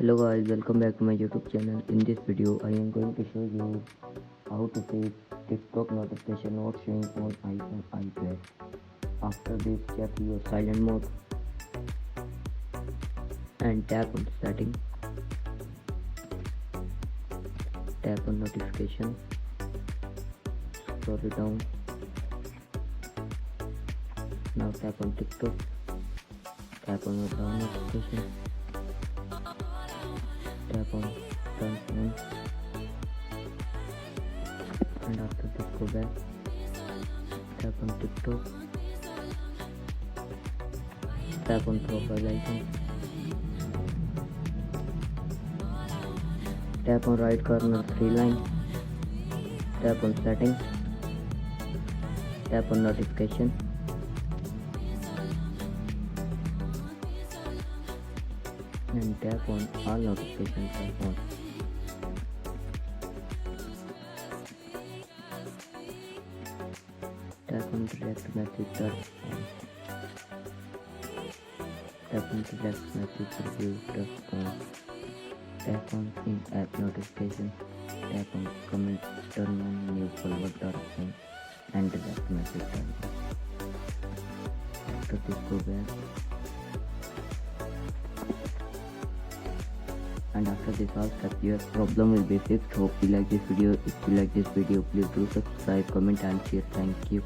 Hello guys, welcome back to my YouTube channel. In this video, I am going to show you how to save TikTok notification not showing on iPhone iPad. After this, check your silent mode and tap on setting. Tap on notification. Scroll it down. Now tap on TikTok. Tap on the down notification. Tap on turn on, and after this go back. Tap on TikTok. Tap on profile icon. Tap on right corner three line. Tap on setting. Tap on notification. And tap on all notifications are on. Tap on direct message turn on. Tap on direct message review turn on. Tap on in-app notification. Tap on comment turn on, new follower turn on, and direct message turn on. After this go back. And after this all steps, your problem will be fixed. Hope you like this video. If you like this video, please do subscribe, comment and share. Thank you.